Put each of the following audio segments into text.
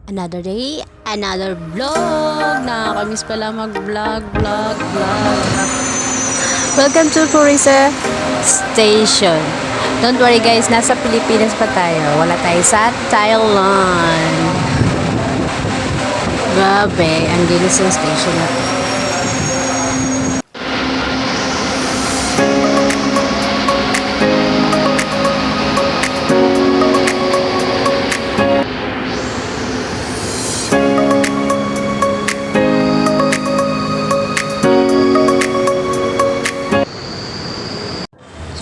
Another day, another vlog. Nakakamiss pala mag-vlog. Welcome to Purisa Station. Don't worry guys, nasa Pilipinas pa tayo. Wala tayo sa Thailand. Grabe, ang linis ng station na to.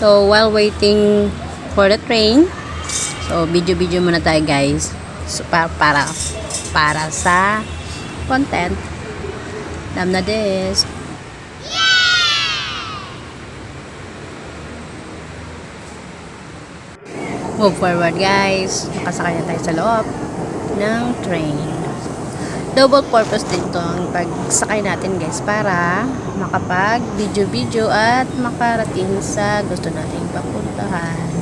So, while waiting for the train, so, video muna tayo guys. So, para sa content. Dam na des. Move forward guys. Nakasakay na tayo sa loob ng train. Double purpose din to ang pagsakay natin guys para makapag video at makarating sa gusto nating papuntahan.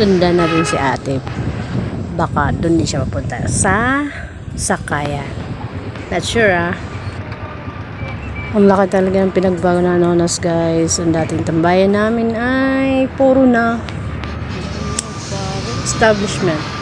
Sundan na rin si ate. Baka doon din siya mapunta sa sakayan. Not sure Ang laki talaga ng pinagbago na Nonas guys. Ang dating tambayan namin ay puro na establishment.